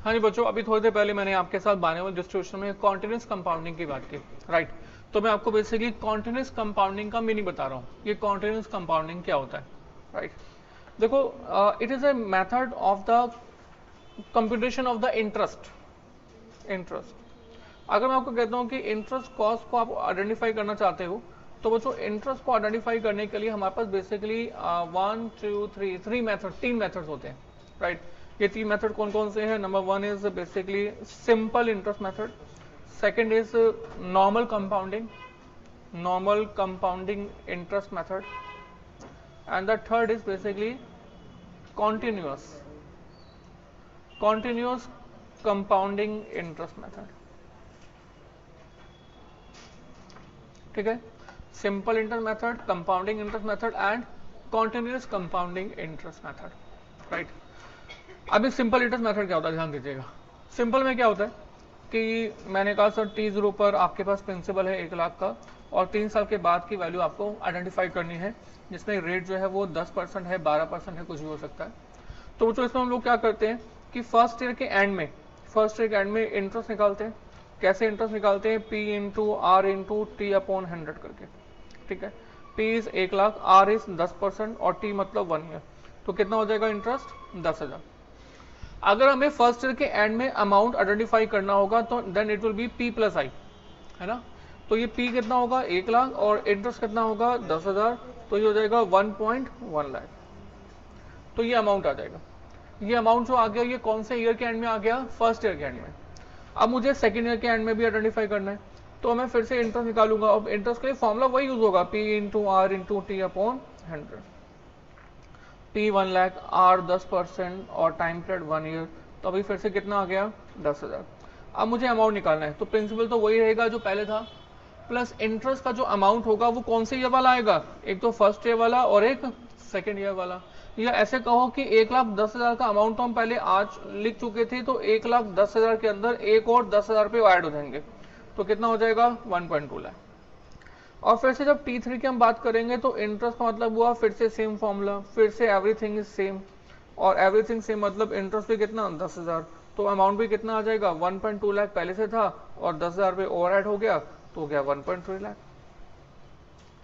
हाँ जी बच्चों, अभी थोड़ी देर पहले मैंने आपके साथ बाइनोमियल डिस्ट्रीब्यूशन में कॉन्टिन्यूस कंपाउंडिंग की बात की, राइट। तो मैं आपको बेसिकली कॉन्टिन्यूस कंपाउंडिंग का मीनिंग बता रहा हूँ, ये कॉन्टिन्यूस कंपाउंडिंग क्या होता है, राइट। देखो, it is a method of the computation of the interest. अगर मैं आपको कहता हूँ कि इंटरेस्ट कॉस्ट को आप आइडेंटिफाई करना चाहते हो, तो बच्चों इंटरेस्ट को आइडेंटिफाई करने के लिए हमारे पास बेसिकली 1 2 3 तीन मेथड्स होते हैं, राइट। ये तीन मेथड कौन कौन से हैं? Number 1 is basically simple interest method, second is normal compounding interest method, and the third is basically continuous compounding interest method. ठीक है, simple interest method, compounding interest method and continuous compounding interest method, right. अभी simple interest method क्या होता है, ध्यान दीजिएगा। Simple में क्या होता है कि मैंने कहा सर T0 पर आपके पास प्रिंसिपल है 1 लाख का, और 3 साल के बाद की वैल्यू आपको आइडेंटिफाई करनी है, जिसमें रेट जो है वो 10% है, 12% है, कुछ भी हो सकता है। तो बच्चों इसमें हम लोग क्या करते हैं कि फर्स्ट ईयर के एंड में इंटरेस्ट निकालते हैं। कैसे इंटरेस्ट निकालते हैं? P into R into T upon 100 करके, ठीक है। P is 1 lakh, R is 10% और T मतलब 1 ईयर, तो कितना हो जाएगा इंटरेस्ट? 10,000। अगर हमें फर्स्ट ईयर के एंड में अमाउंट आइडेंटिफाई करना होगा तो then it will be P plus I, है ना। तो ये P कितना होगा? 1 लाख, और इंटरेस्ट कितना होगा? 10,000, तो ये हो जाएगा 1.1 लाख। तो ये अमाउंट आ जाएगा। ये अमाउंट जो आ गया ये कौन से ईयर के एंड में आ गया? फर्स्ट ईयर के एंड में। अब मुझे सेकेंड ईयर के एंड में भी आइडेंटिफाई करना है, तो मैं फिर से इंटरेस्ट निकालूंगा। अब इंटरेस्ट के लिए फॉर्मूला वही यूज होगा, P into R into T upon 100। P 1 lakh, R 10% और टाइम पीरियड 1 ईयर, तो अभी फिर से कितना आ गया? 10,000। अब मुझे अमाउंट निकालना है, तो प्रिंसिपल तो वही रहेगा जो पहले था, प्लस इंटरेस्ट का जो अमाउंट होगा वो कौन से ईयर वाला आएगा? एक तो फर्स्ट ईयर वाला और एक सेकेंड ईयर वाला। या ऐसे कहो कि 1,10,000 का अमाउंट तो हम पहले आज लिख चुके थे, तो 1,10,000 के अंदर एक और 10,000 पे ऐड हो जाएंगे, तो कितना हो जाएगा? 1.2 लाख। और फिर से जब T3 की हम बात करेंगे तो इंटरेस्ट का मतलब हुआ फिर से सेम फॉर्मूला, फिर से एवरीथिंग इज सेम, और एवरीथिंग सेम मतलब इंटरेस्ट भी कितना? 10,000, तो अमाउंट भी कितना आ जाएगा? 1.2 लाख पहले से था और 10,000 पे ओवर ऐड हो गया, तो हो गया 1.3 लाख।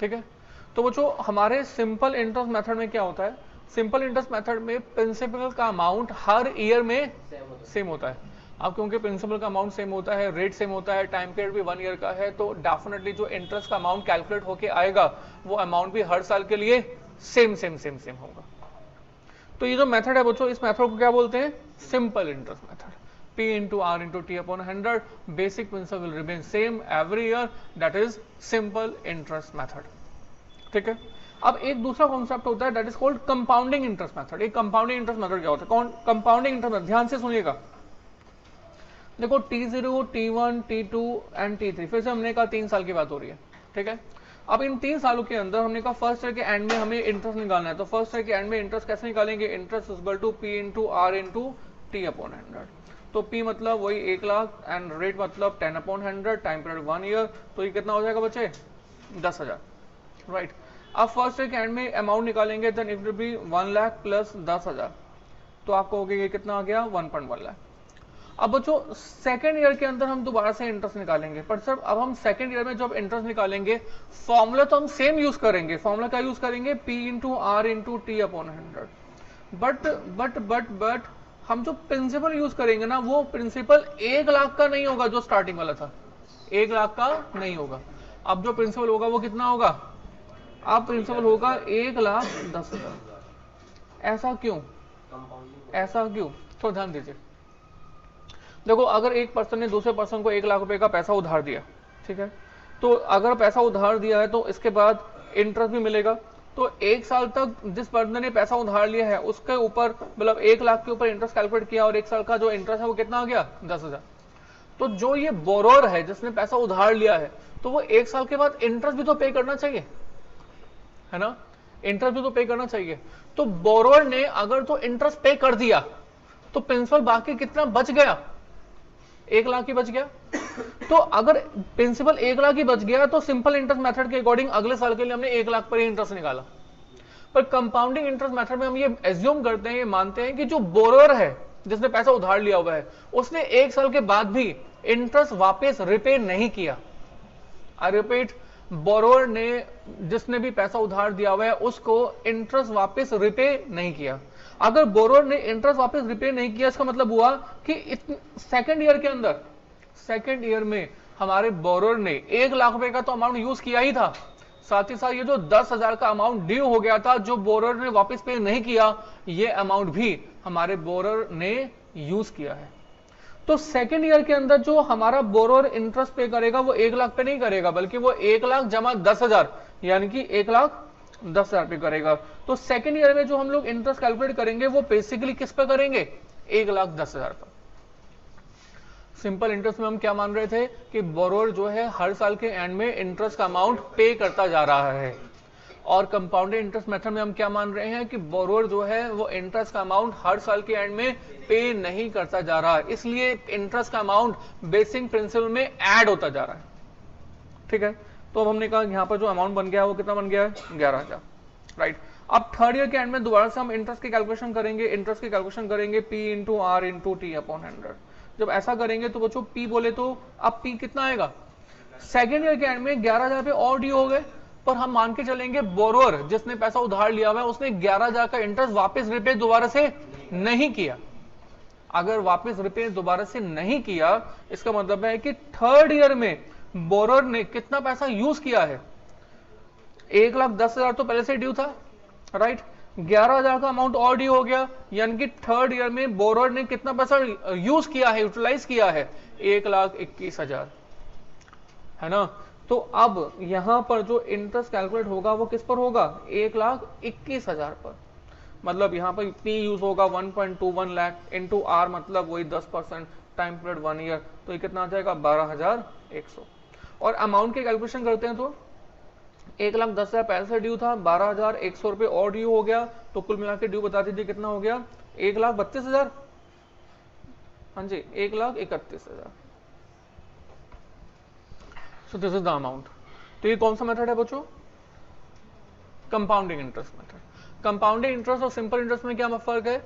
ठीक है, तो बच्चों हमारे सिंपल इंटरेस्ट मेथड में क्या होता है? सिंपल इंटरेस्ट मेथड में प्रिंसिपल का अमाउंट हर ईयर में सेम होता है। अब क्योंकि प्रिंसिपल का अमाउंट सेम होता है, रेट सेम होता है, टाइम पीरियड भी 1 ईयर का है, तो डेफिनेटली जो इंटरेस्ट का अमाउंट कैलकुलेट होके आएगा वो अमाउंट भी हर साल के लिए सेम होगा। तो ये जो मेथड है बच्चों, इस मेथड को क्या बोलते हैं? Simple interest method. P into R into T upon 100, basic principal will remain same every year, that is simple interest method. ठीक है, अब एक दूसरा कॉन्सेप्ट होता है that is called compounding interest method. एक कंपाउंडिंग इंटरेस्ट मेथड क्या होता है? कंपाउंडिंग इंटरेस्ट मेथड, ध्यान से सुनिएगा। देखो T0, T1, T2 and T3, फिर से हमने कहा 3 साल की बात हो रही है, ठीक है। अब इन 3 सालों के अंदर हमने कहा फर्स्ट ईयर के एंड में हमें इंटरेस्ट निकालना है, तो फर्स्ट ईयर के एंड में इंटरेस्ट कैसे निकालेंगे? Interest equal to P into R into T upon 100। तो P मतलब वही 1 लाख एंड रेट मतलब 10 अपॉन 100, टाइम पीरियड 1 ईयर, तो ये कितना हो जाएगा बच्चे? 10,000, राइट। अब फर्स्ट ईयर के एंड में अमाउंट निकालेंगे, then it will be 1 lakh plus 10,000, तो आपको हो गया ये कितना आ गया? 1.1 लाख। अब बच्चों सेकेंड ईयर के अंदर हम दोबारा से इंटरेस्ट निकालेंगे, पर सर अब हम सेकेंड ईयर में जब इंटरेस्ट निकालेंगे फॉर्मूला तो हम सेम यूज करेंगे। फॉर्मूला क्या यूज करेंगे? P into R into T upon 100। But हम जो प्रिंसिपल यूज करेंगे ना, वो प्रिंसिपल 1 लाख का नहीं होगा जो स्टार्टिंग वाला था, 1 लाख का नहीं होगा। अब जो प्रिंसिपल होगा वो कितना होगा? अब प्रिंसिपल होगा 1,10,000। ऐसा क्यों? तो ध्यान दीजिए। देखो, अगर एक पर्सन ने दूसरे पर्सन को 1 लाख रुपए का पैसा उधार दिया, ठीक है, तो अगर पैसा उधार दिया है तो इसके बाद इंटरेस्ट भी मिलेगा, तो 1 साल तक जिस पर्सन ने पैसा उधार लिया है उसके ऊपर मतलब 1 लाख के ऊपर इंटरेस्ट कैलकुलेट किया, और 1 साल का जो इंटरेस्ट है वो कितना आ गया? 10,000। तो जो ये बोरोअर है जिसने पैसा उधार लिया है, तो वो 1 साल के बाद इंटरेस्ट भी तो पे करना चाहिए, है ना। इंटरेस्ट भी तो पे करना चाहिए। तो बोरोअर ने अगर तो इंटरेस्ट पे कर दिया तो प्रिंसिपल बाकी कितना बच गया? 1 लाख ही बच गया। तो अगर प्रिंसिपल 1 लाख ही बच गया तो सिंपल इंटरेस्ट मेथड के अकॉर्डिंग अगले साल के लिए हमने 1 लाख पर ही इंटरेस्ट निकाला। पर कंपाउंडिंग इंटरेस्ट मेथड में हम ये एज्यूम करते हैं, ये मानते हैं कि जो बोरोअर है जिसने पैसा उधार लिया हुआ है, उसने 1 साल के बाद भी इंटरेस्ट वापस रिपे नहीं किया। आई रिपीट, बोरोवर ने, जिसने भी पैसा उधार दिया हुआ है, उसको इंटरेस्ट वापस रिपे नहीं किया। अगर बोरोवर ने इंटरेस्ट वापस रिपे नहीं किया, इसका मतलब हुआ कि सेकेंड ईयर के अंदर, सेकेंड ईयर में हमारे बोरोवर ने 1 लाख रुपए का तो अमाउंट यूज किया ही था, साथ ही साथ ये जो 10,000 का अमाउंट ड्यू हो गया था जो बोरोवर ने वापस पे नहीं किया, ये अमाउंट भी हमारे बोरोवर ने यूज किया है। तो सेकेंड ईयर के अंदर जो हमारा बोरोवर इंटरेस्ट पे करेगा वो 1 लाख पे नहीं करेगा, बल्कि वो 1 लाख जमा 10,000 यानी कि 1,10,000 पे करेगा। तो सेकेंड ईयर में जो हम लोग इंटरेस्ट कैलकुलेट करेंगे वो बेसिकली किस पे करेंगे, 1,10,000 पर। सिंपल इंटरेस्ट में हम क्या मान रहे थे कि बोरोवर जो है हर साल के एंड में इंटरेस्ट का अमाउंट पे करता जा रहा है, और कंपाउंडेड इंटरेस्ट मेथड में हम क्या मान रहे हैं कि बोरोवर जो है वो इंटरेस्ट का अमाउंट हर साल के एंड में पे नहीं करता जा रहा है, इसलिए इंटरेस्ट का अमाउंट बेसिक प्रिंसिपल में ऐड होता जा रहा है। ठीक है, तो अब हमने कहा यहाँ पर जो अमाउंट बन गया है वो कितना बन गया है, 11,000। राइट, अब थर्ड ईयर के एंड में दोबारा से हम इंटरेस्ट की कैलकुलेशन करेंगे, इंटरेस्ट की कैलकुलेशन करेंगे P into R into T upon 100। जब ऐसा करेंगे तो बच्चों P बोले तो अब P कितना आएगा, सेकेंड ईयर के एंड में 11,000 पे और ड्यू हो गए, पर हम मान के चलेंगे बोरोवर जिसने पैसा उधार लिया हुआ है उसने 11,000 का इंटरेस्ट वापस रिपे दोबारा से नहीं किया। अगर वापस रिपे दोबारा से नहीं किया, इसका मतलब है कि थर्ड ईयर में बोरोवर ने कितना पैसा यूज किया है, 1,10,000 तो पहले से ड्यू था। राइट, 11,000 का अमाउंट और ड्यू हो गया, यानी कि थर्ड ईयर में बोरोवर ने कितना पैसा यूज किया है, यूटिलाइज किया है, 1,21,000, है ना। तो अब यहां पर जो इंटरेस्ट कैलकुलेट होगा वो किस पर होगा, 1,21,000 पर। मतलब यहां पर P यूज होगा 1.21 लाख इंटू आर, मतलब वही 10% टाइम पीरियड 1 ईयर, तो ये कितना आ जाएगा 12,100। और अमाउंट की कैलकुलेशन करते हैं तो 1,10,000 पहले से ड्यू था, 12,100 रुपए और ड्यू हो गया, तो कुल मिला के ड्यू बता दीजिए कितना हो गया, 1,32,000। हाँ जी, 1,31,000। So this is the amount. तो ये कौन सा मेथड है बच्चों, compounding interest method. Compounding interest और सिंपल इंटरेस्ट में क्या फर्क है,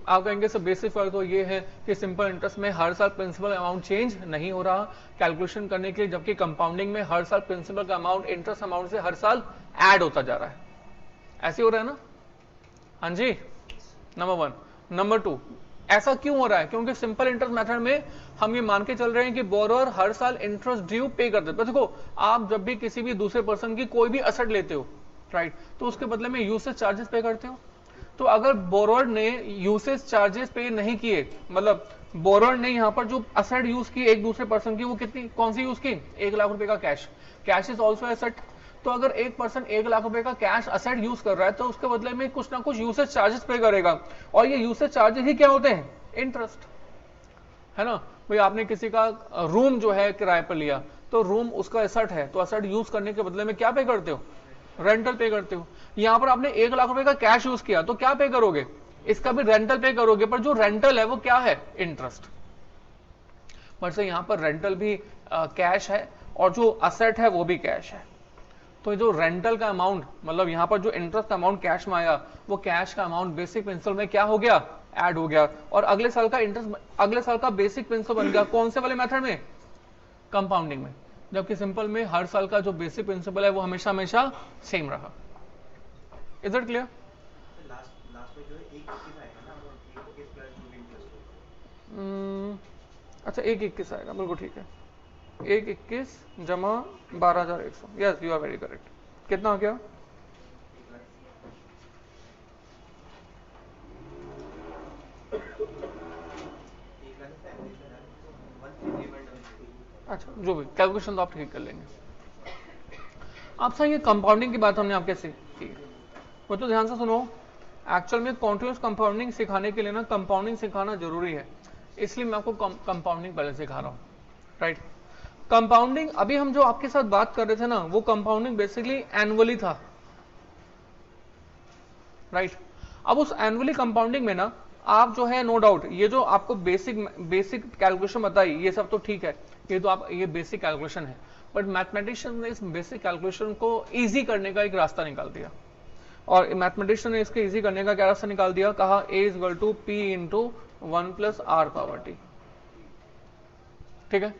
आप कहेंगे सब बेसिक फर्क तो ये है कि सिंपल इंटरेस्ट में हर साल प्रिंसिपल अमाउंट चेंज नहीं हो रहा कैलकुलेशन करने के लिए, जबकि कंपाउंडिंग में हर साल प्रिंसिपल का अमाउंट इंटरेस्ट अमाउंट से हर साल ऐड होता जा रहा है। ऐसे हो रहा है ना, हाँ जी, नंबर 1। नंबर 2, ऐसा क्यों हो रहा है, क्योंकि सिंपल इंटरेस्ट मेथड में हम ये मान के चल रहे हैं कि बोरोवर हर साल इंटरेस्ट ड्यू पे करते हैं। देखो, आप जब भी किसी भी दूसरे पर्सन की कोई भी असेट लेते हो, राइट, तो उसके बदले में यूसेज चार्जेस पे करते हो। तो अगर बोरोवर ने यूसेज चार्जेस पे नहीं किए, मतलब बोरोवर ने यहाँ पर जो असेट यूज की एक दूसरे पर्सन की, वो कितनी, कौन सी यूज की, 1 लाख रुपए का cash. Cash is also asset. तो अगर एक पर्सन 1 लाख रुपए का कैश असेट यूज कर रहा है तो उसके बदले में कुछ ना कुछ यूसेज चार्जेस पे करेगा, और ये यूसेज चार्जेस ही क्या होते हैं, इंटरेस्ट, है ना। भाई आपने किसी का रूम जो है किराए पर लिया, तो रूम उसका एसेट है, तो एसेट यूज करने के बदले में क्या पे करते हो, रेंटल पे करते हो। यहां पर आपने 1 लाख रुपए का कैश यूज किया, तो क्या पे करोगे, इसका भी रेंटल पे करोगे, पर जो रेंटल है वो क्या है, इंटरेस्ट। बट से यहां पर रेंटल भी कैश है और जो असेट है वो भी कैश है। तो जो रेंटल का अमाउंट, मतलब यहां पर जो इंटरेस्ट का अमाउंट कैश में आया, वो कैश का अमाउंट बेसिक प्रिंसिपल में क्या हो गया, ऐड हो गया, और अगले साल का इंटरेस्ट अगले साल का बेसिक प्रिंसिपल बन गया। कौन से वाले मेथड में, कंपाउंडिंग में। जबकि सिंपल में हर साल का जो बेसिक प्रिंसिपल है वो हमेशा हमेशा सेम रहा। Is it clear? अच्छा, 1,21 आएगा, बिल्कुल ठीक है, 1,21 जमा 12,100। Yes, you are very correct. कितना आ गया, अच्छा जो भी कैलकुलेशन तो आप ठीक कर लेंगे। आप सही, ये कंपाउंडिंग की बात हमने आपके से की, वो तो ध्यान से सुनो। एक्चुअल में कॉन्टिन्यूस कंपाउंडिंग सिखाने के लिए ना कंपाउंडिंग सिखाना जरूरी है, इसलिए मैं आपको कंपाउंडिंग पहले सिखा रहा हूँ। राइट, कंपाउंडिंग अभी हम जो आपके साथ बात कर रहे थे ना, वो कंपाउंडिंग बेसिकली एनुअली था। राइट, अब उस एनुअली कंपाउंडिंग में ना आप जो है, नो डाउट, ये जो आपको बेसिक कैलकुलेशन बताई, ये सब तो ठीक है, ये तो आप, ये बेसिक कैलकुलेशन है, बट मैथमेटिशियन ने इस बेसिक कैलकुलेशन को इजी करने का एक रास्ता निकाल दिया। और मैथमेटिशियन ने इसके इजी करने का क्या रास्ता निकाल दिया, कहा A = P × 1 plus R power T. ठीक है,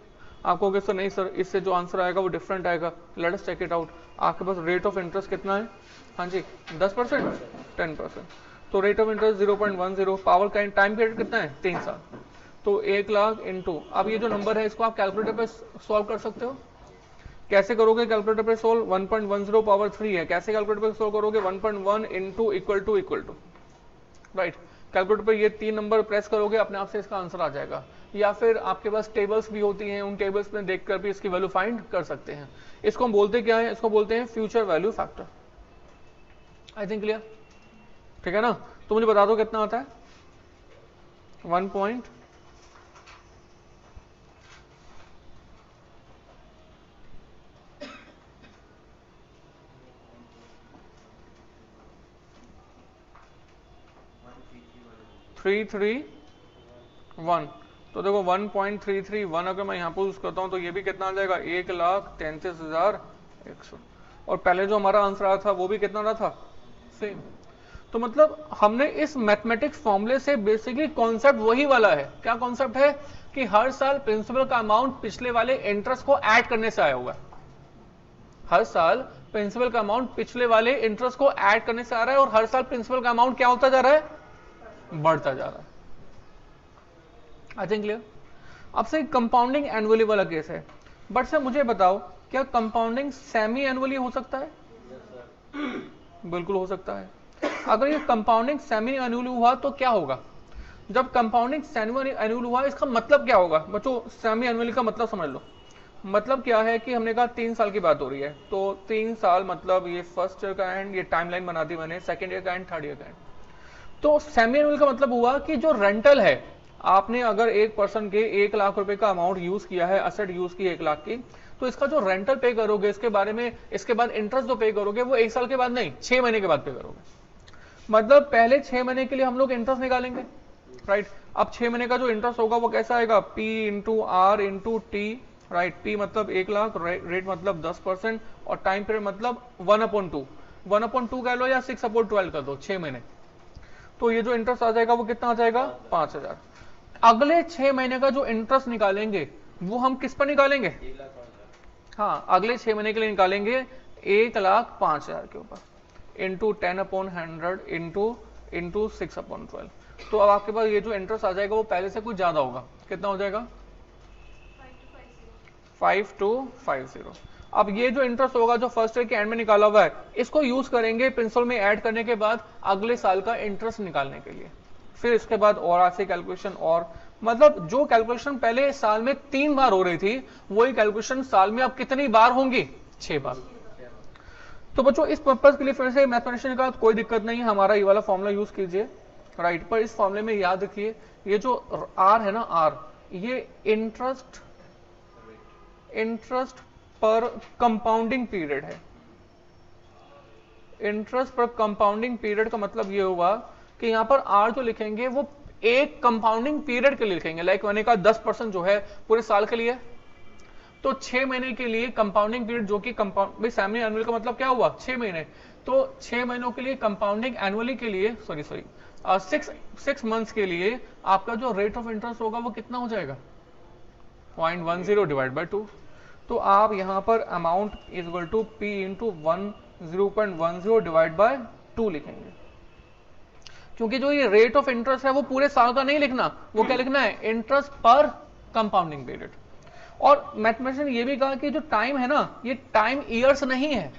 आपको कहोगे सर नहीं सर इससे जो आंसर आएगा वो डिफरेंट आएगा, let us check it out. आपके पास रेट ऑफ इंटरेस्ट कितना है? हाँ जी 10%, 10%, तो रेट ऑफ इंटरेस्ट 0.10, पावर का टाइम पीरियड कितना है? 3 साल, तो 1 लाख इंटू, अब ये जो नंबर है इसको आप कैलकुलेटर पे सॉल्व कर सकते हो। कैसे करोगे कैलकुलेटर पे सोल्व? 1.10 पावर 3 है, कैसे कैलकुलेटर पे सोल्व करोगे? 1.1 into equal to right. Calculator पे ये 3 नंबर प्रेस करोगे, अपने आप से इसका आंसर आ जाएगा। या फिर आपके पास टेबल्स भी होती हैं, उन टेबल्स में देखकर भी इसकी वैल्यू फाइंड कर सकते हैं। इसको हम बोलते क्या है? इसको बोलते हैं फ्यूचर वैल्यू फैक्टर। आई थिंक क्लियर? ठीक है ना? तो मुझे बता दो कितना आता है? 1.331। तो देखो 1.331 अगर मैं यहाँ पर यूज करता हूँ तो ये भी कितना आ जाएगा? 1,33,100। और पहले जो हमारा आंसर आया था वो भी कितना रहा था? सेम। तो मतलब हमने इस मैथमेटिक्स फॉर्मूले से बेसिकली कॉन्सेप्ट वही वाला है। क्या कॉन्सेप्ट है? कि हर साल प्रिंसिपल का अमाउंट पिछले वाले इंटरेस्ट को ऐड करने से आया हुआ है। हर साल प्रिंसिपल का अमाउंट पिछले वाले इंटरेस्ट को ऐड करने से आ रहा है, और हर साल प्रिंसिपल का अमाउंट क्या होता जा रहा है? बढ़ता जा रहा है। आई थिंक क्लियर? अब से कंपाउंडिंग एनुअली वाला केस है, बट सर मुझे बताओ क्या कंपाउंडिंग सेमी एनुअली हो सकता है? बिल्कुल हो सकता है। अगर ये कंपाउंडिंग सेमी एनुअली हुआ तो क्या होगा? जब कंपाउंडिंग सेमी एनुअल हुआ इसका मतलब क्या होगा? बच्चों सेमी एनुअली का मतलब समझ लो। मतलब क्या है कि हमने कहा 3 साल की बात हो रही है, तो 3 साल मतलब ये फर्स्ट ईयर का एंड, ये टाइमलाइन बना दी मैंने, सेकंड ईयर का एंड, थर्ड ईयर का एंड। तो सेमी एनुअल का मतलब हुआ कि जो रेंटल है, आपने अगर एक पर्सन के 1 लाख रुपए का अमाउंट यूज किया है, असेट यूज की 1 लाख की, तो इसका जो रेंटल पे करोगे इसके बारे में, इसके बाद इंटरेस्ट जो पे करोगे वो 1 साल के बाद नहीं, 6 महीने के बाद पे करोगे। मतलब पहले 6 महीने के लिए हम लोग इंटरेस्ट निकालेंगे, राइट। अब 6 महीने का जो इंटरेस्ट होगा वो कैसा आएगा? P into R into T, right. P मतलब 1 लाख, रेट मतलब 10%, और टाइम पीरियड मतलब 1/2, 1/2 कह लो या 6/12 कर दो, 6 महीने। तो ये जो इंटरेस्ट आ जाएगा वो कितना आ जाएगा? 5,000। अगले 6 महीने का जो इंटरेस्ट निकालेंगे वो हम किस पर निकालेंगे? हाँ, अगले 6 महीने के लिए निकालेंगे 1,05,000 के ऊपर, इंटू 10/100 इंटू 6/12। तो अब आपके पास ये जो इंटरेस्ट आ जाएगा वो पहले से कुछ ज्यादा होगा। कितना हो जाएगा? 5250। अब ये जो इंटरेस्ट होगा जो फर्स्ट ईयर के एंड में निकाला हुआ है, इसको यूज करेंगे प्रिंसिपल में ऐड करने के बाद अगले साल का इंटरेस्ट निकालने के लिए। फिर इसके बाद और ऐसे कैलकुलेशन, और मतलब जो कैलकुलेशन पहले साल में 3 बार हो रही थी वही कैलकुलेशन साल में अब कितनी बार होंगी? 6 बार। तो बच्चों इस पर्पज के लिए फिर से मैथमेटिशियन का कोई दिक्कत नहीं, हमारा ये वाला फॉर्मूला यूज कीजिए, राइट। पर इस फॉर्मूले में याद रखिए ये जो आर है ना, आर, ये इंटरेस्ट पर कंपाउंडिंग पीरियड है। इंटरेस्ट पर कंपाउंडिंग पीरियड का मतलब ये हुआ कि यहां पर आर जो लिखेंगे वो एक कंपाउंडिंग पीरियड के लिए लिखेंगे। लाइक मैंने कहा 10% जो है पूरे साल के लिए, तो 6 महीने के लिए कंपाउंडिंग पीरियड जो कि कंपाउंड सेमी एनुअल का मतलब क्या हुआ? 6 महीने। तो 6 महीनों के लिए कंपाउंडिंग एनुअली के लिए, सॉरी 6 मंथ्स के लिए आपका जो रेट ऑफ इंटरेस्ट होगा वो कितना हो जाएगा? 0.10 डिवाइड बाय 2। तो आप यहां पर amount is equal to P into 0.10 divide by 2 लिखेंगे, क्योंकि जो ये रेट ऑफ इंटरेस्ट है वो पूरे साल का नहीं लिखना, वो क्या लिखना है? इंटरेस्ट पर कंपाउंडिंग पीरियड। और मैथमेटिशियन ने ये भी कहा कि जो टाइम है ना, ये टाइम ईयर्स नहीं है,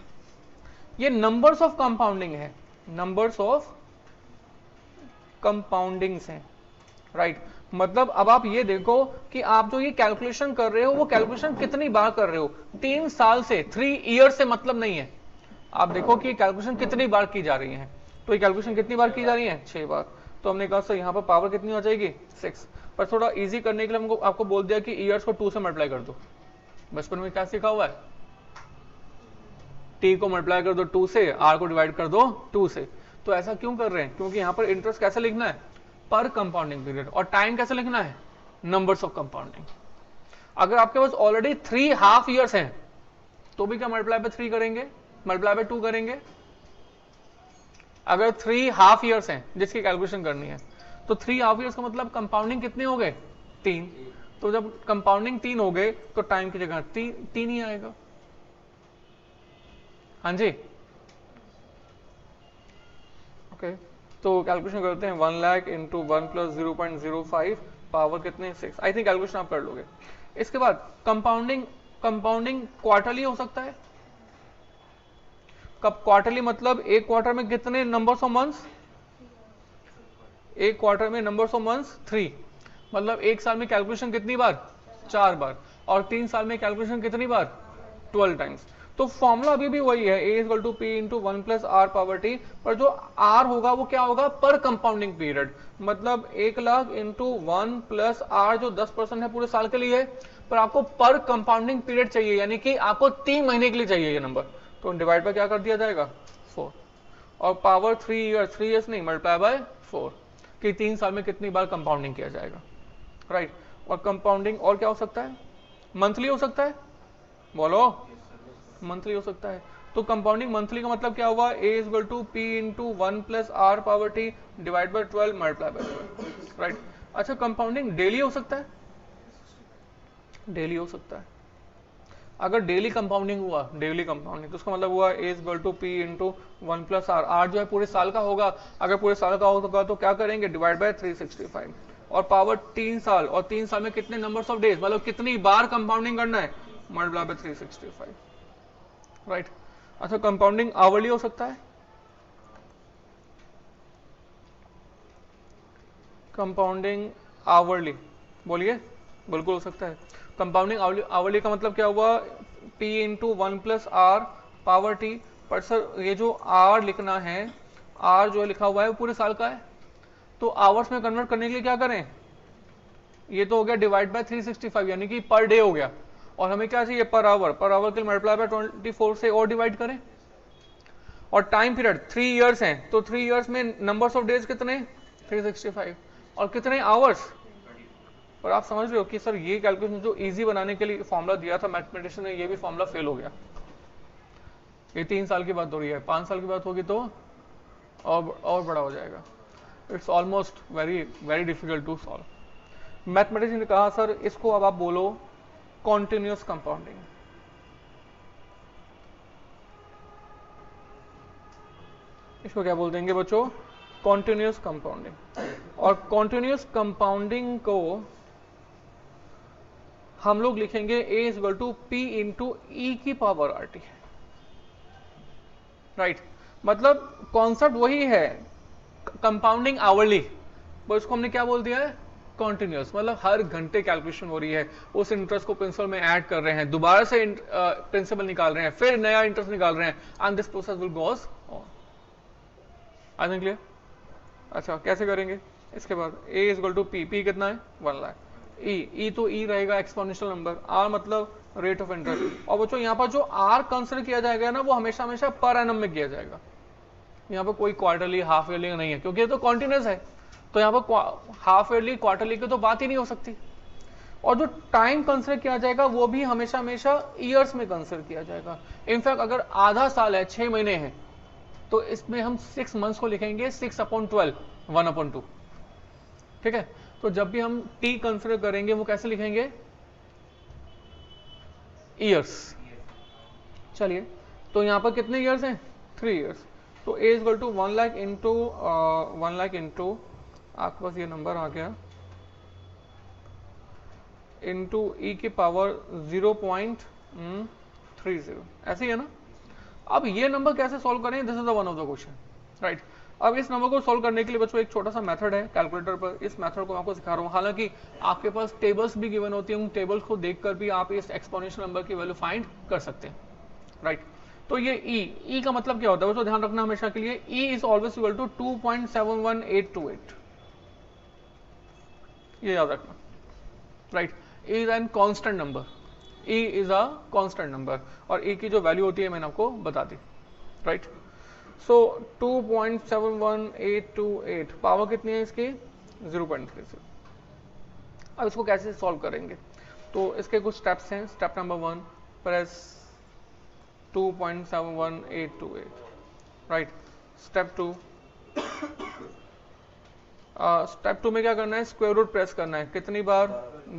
ये नंबर्स ऑफ कंपाउंडिंग है, नंबर्स ऑफ कंपाउंडिंग्स हैं, राइट। मतलब अब आप ये देखो कि आप जो ये कैलकुलेशन कर रहे हो वो कैलकुलेशन कितनी बार कर रहे हो? 3 साल से, 3 ईयर से मतलब नहीं है। आप देखो कि कैलकुलेशन कितनी बार की जा रही है। तो ये कैलकुलेशन कितनी बार की जा रही है? 6 बार। तो हमने कहा सर यहाँ पर पावर कितनी हो जाएगी? 6। पर थोड़ा इजी करने के लिए हमको आपको बोल दिया कि ईयर्स को 2 से मल्टीप्लाई कर दो। बचपन में क्या सीखा हुआ है? टी को मल्टीप्लाई कर दो 2 से, आर को डिवाइड कर दो 2 से। तो ऐसा क्यों कर रहे हैं? क्योंकि यहाँ पर इंटरेस्ट कैसे लिखना है? पर कंपाउंडिंग पीरियड। और टाइम कैसे लिखना है? Numbers of compounding. अगर आपके पास ऑलरेडी 3 हाफ ईयर्स हैं तो भी क्या मल्टीप्लाई बाय 3 करेंगे? मल्टीप्लाई बाय 2 करेंगे। अगर 3 हाफ ईयर्स हैं जिसकी कैलकुलेशन करनी है तो 3 हाफ ईयर्स का मतलब कंपाउंडिंग कितने हो गए 3, तो जब कंपाउंडिंग 3 हो गए तो टाइम की जगह 3 ही आएगा। हाँ जी ओके तो कैलकुलेशन करते हैं 1 लाख इंटू 1 प्लस 0.05 पावर कितने 6। आई थिंक कैलकुलेशन आप कर लोगे। इसके बाद कंपाउंडिंग क्वार्टरली हो सकता है। कब क्वार्टरली मतलब एक क्वार्टर में कितने नंबर्स ऑफ मंथ्स, एक क्वार्टर में नंबर्स ऑफ मंथ्स 3, मतलब एक साल में कैलकुलेशन कितनी बार 4 बार, और 3 साल में कैलकुलेशन कितनी बार 12 टाइम्स। तो फॉर्मूला अभी भी वही है a equal to P into 1 plus R power T, पर जो r होगा वो क्या होगा पर कंपाउंडिंग पीरियड, मतलब 1 लाख इंटू 1 प्लस आर जो 10% है पूरे साल के लिए, पर आपको पर कंपाउंडिंग पीरियड चाहिए, यानी कि आपको 3 महीने के लिए चाहिए ये नंबर, तो डिवाइड बाय क्या कर दिया जाएगा 4, और पावर 3 ईयर्स नहीं मल्टीप्लाई बाय 4, कि 3 साल में कितनी बार कंपाउंडिंग किया जाएगा, राइट। और कंपाउंडिंग और क्या हो सकता है, मंथली हो सकता है, बोलो मंथली हो सकता है। तो कंपाउंडिंग मंथली का मतलब क्या हुआ a is equal to P into 1 plus R power T divide by 12 multiply by 12, right. अच्छा कंपाउंडिंग डेली हो सकता है, डेली हो सकता है। अगर डेली कंपाउंडिंग हुआ, डेली कंपाउंडिंग तो उसका मतलब हुआ a is equal to P into 1 plus R, R जो है पूरे साल का होगा, अगर पूरे साल का होगा तो क्या करेंगे डिवाइड बाय 365, और पावर 3 साल, और 3 साल में कितने नंबर्स ऑफ डेज, मतलब कितनी बार कंपाउंडिंग करना है मल्टीप्लाई बाय 365, राइट। अच्छा कंपाउंडिंग आवरली हो सकता है, कंपाउंडिंग आवरली बोलिए, बिल्कुल हो सकता है। कंपाउंडिंग आवरली का मतलब क्या हुआ p into 1 plus R power T, पर सर ये जो r लिखना है, r जो लिखा हुआ है वो पूरे साल का है, तो आवर्स में कन्वर्ट करने के लिए क्या करें, ये तो हो गया डिवाइड बाय 365 यानी कि पर डे हो गया, और हमें क्या चाहिए पर आवर के लिए मल्टीप्लाई बाय 24 से और डिवाइड करें, और टाइम पीरियड 3 इयर्स हैं, तो 3 इयर्स में नंबर्स ऑफ डेज कितने 365, और कितने आवर्स, और आप समझ रहे हो कि सर ये कैलकुलेशन जो इजी बनाने के लिए फॉर्मूला दिया था मैथमेटिशियन ने, ये भी फॉर्मूला फेल हो गया। ये 3 साल की बात हो रही है, 5 साल की बात होगी तो और बड़ा हो जाएगा। It's almost very very difficult to solve. Mathematician ने कहा सर इसको अब आप बोलो कॉन्टिन्यूस कंपाउंडिंग, इसको क्या बोल देंगे बच्चों कॉन्टिन्यूस कंपाउंडिंग। और कॉन्टिन्यूस कंपाउंडिंग को हम लोग लिखेंगे a is equal to P into E की पावर आर टी, राइट। मतलब कॉन्सेप्ट वही है कंपाउंडिंग आवरली, पर उसको हमने क्या बोल दिया है कॉन्टिन्यूस, मतलब हर घंटे कैलकुलेशन हो रही है, उस इंटरेस्ट को प्रिंसिपल में ऐड कर रहे हैं, दोबारा से प्रिंसिपल निकाल रहे हैं, फिर नया इंटरेस्ट निकाल रहे हैं, and this process will goes on. I think clear. अच्छा कैसे करेंगे, इसके बाद a is equal to P, P कितना है 1 लाख, ई तो ई रहेगा एक्सपोनेंशियल नंबर, r मतलब रेट ऑफ इंटरेस्ट, और बच्चों यहाँ पर जो r कंसिडर किया जाएगा ना वो हमेशा हमेशा पर एनम में किया जाएगा, यहाँ पर कोई क्वार्टरली हाफ ईयरली नहीं है, क्योंकि ये तो कॉन्टिन्यूस है, तो यहाँ पर हाफ ईयरली क्वार्टरली की तो बात ही नहीं हो सकती। और जो टाइम कंसिडर किया जाएगा वो भी हमेशा हमेशा ईयर्स में कंसिडर किया जाएगा। इनफैक्ट अगर आधा साल है 6 महीने हैं तो इसमें हम 6 मंथ्स को लिखेंगे 6/12 1/2, ठीक है। तो जब भी हम t कंसिडर करेंगे वो कैसे लिखेंगे ईयर्स। चलिए तो यहां पर कितने ईयर्स हैं 3 ईयर्स, तो a equal to 1 lakh into 1 lakh into आपके पास ये नंबर आ गया इंटू ई की पावर 0.30, ऐसे ही है ना। अब ये नंबर कैसे सॉल्व करें, this is the one of the question, right. अब इस नंबर को सॉल्व करने के लिए बच्चों एक छोटा सा मेथड है कैलकुलेटर पर, इस मेथड को मैं आपको सिखा रहा हूँ। हालांकि आपके पास टेबल्स भी गिवन होती हैं, उन टेबल्स को देखकर भी आप इस एक्सपोनेंशियल नंबर की वैल्यू फाइंड कर सकते हैं, राइट। तो ये ई का मतलब क्या होता है बच्चों, ध्यान रखना हमेशा के लिए, E is always equal to 2.71828, ये याद रखना, right. Is an constant number, e is a constant number, और e की जो वैल्यू होती है मैंने आपको बता दी, राइट। सो 2.71828 पावर कितनी है इसकी 0.30। अब इसको कैसे सॉल्व करेंगे, तो इसके कुछ स्टेप्स हैं। Step number 1 press 2.71828, right. Step 2 step 2 में क्या करना है, स्क्वायर रूट प्रेस करना है, कितनी बार,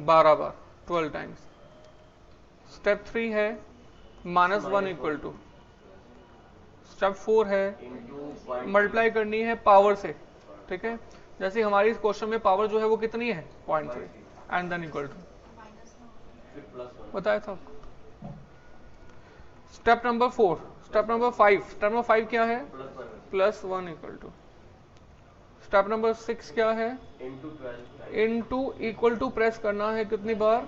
12 बार, 12 टाइम्स। स्टेप 3 है -1 इक्वल टू, स्टेप 4 है मल्टीप्लाई करनी है पावर से, ठीक है। जैसे हमारी इस क्वेश्चन में पावर जो है वो कितनी है, 0.3, एंड देन इक्वल टू, बताया था आपको। Step number 4, step number 5, step number 5 क्या है, +1 इक्वल टू। स्टेप नंबर 6 क्या है, इनटू इक्वल टू प्रेस करना है कितनी बार,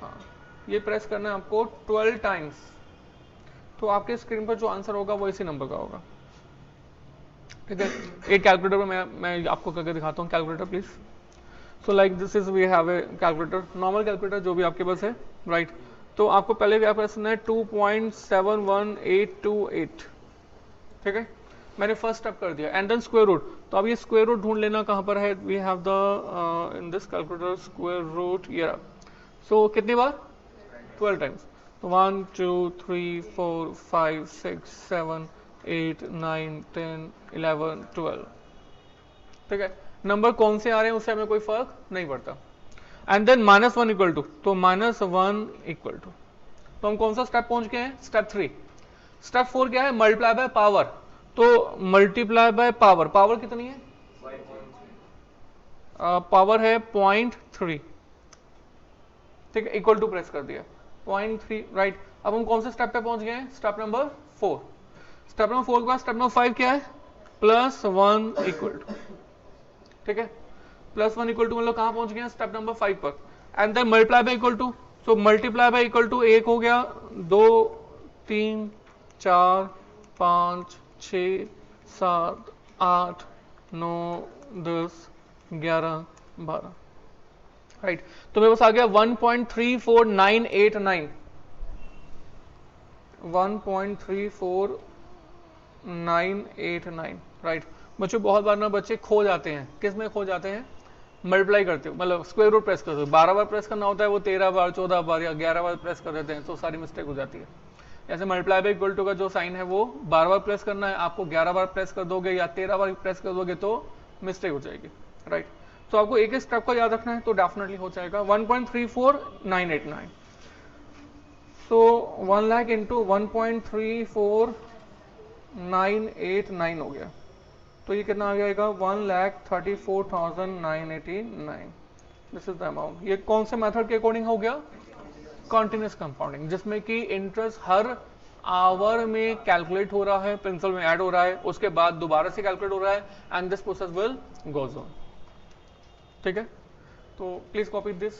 हाँ ये प्रेस करना है आपको 12 टाइम्स। तो आपके स्क्रीन पर जो आंसर होगा वो इसी नंबर का होगा, ठीक है। एक कैलकुलेटर पर मैं आपको करके दिखाता हूँ, calculator please. So like this is, we have a calculator, normal calculator जो भी आपके पास है, राइट। तो आपको पहले क्या करना है, 2.71828, ठीक है। मैंने फर्स्ट स्टेप कर दिया, एंड देन स्क्वायर रूट। तो अब ये स्क्वायर रूट ढूंढ लेना कहाँ पर है, we have the in this calculator square root year. So कितनी बार, 12 टाइम्स। तो 1 2 3 4 5 6 7 8 9 10 11 12, ठीक है। नंबर कौन से आ रहे हैं उससे हमें कोई फर्क नहीं पड़ता। एंड देन -1 इक्वल टू, तो -1 इक्वल टू, तो हम कौन सा स्टेप पहुंच गए हैं, स्टेप 3। स्टेप 4 क्या है, मल्टीप्लाई बाय पावर। तो मल्टीप्लाई बाय पावर, पावर कितनी है, पावर है 0.3, ठीक है, इक्वल टू प्रेस कर दिया 0.3, राइट। अब हम कौन से स्टेप पे पहुंच गए हैं, स्टेप नंबर 4। स्टेप नंबर 4 के बाद स्टेप नंबर 5 क्या है, +1 इक्वल टू, ठीक है। +1 इक्वल टू मतलब कहां पहुंच गए, स्टेप नंबर 5 पर। And then multiply by equal to, so multiply by equal to 1 हो गया, 2 3 4 5 6 7 8 9 10 11 12, राइट। तो मेरे पास आ गया 1.34989, 1.34989, राइट। बच्चों बहुत बार ना बच्चे खो जाते हैं, किस में खो जाते हैं, मल्टीप्लाई करते हो, मतलब स्क्वायर रूट प्रेस करते हो, 12 बार प्रेस करना होता है, वो 13 बार 14 बार या 11 बार प्रेस कर देते हैं, तो सारी मिस्टेक हो जाती है। जैसे मल्टीप्लाई बाय इक्वल टू का जो साइन है वो 12 बार प्रेस करना है, आपको 11 बार प्रेस कर दोगे या 13 बार प्रेस कर दोगे तो मिस्टेक हो जाएगी, राइट। तो आपको एक एक स्टेप का याद रखना है, तो डेफिनेटली हो जाएगा 1.34989। सो 1 लाख इंटू 1.34989 हो गया, तो ये कितना आ जाएगा, 1,34,989। This is the amount. ये कौन से मेथड के अकॉर्डिंग हो गया, कॉन्टिन्यूस कंपाउंडिंग, जिसमें कि इंटरेस्ट हर आवर में कैलकुलेट हो रहा है, प्रिंसिपल में ऐड हो रहा है, उसके बाद दोबारा से कैलकुलेट हो रहा है, and this process will goes on, ठीक है। तो प्लीज कॉपी दिस।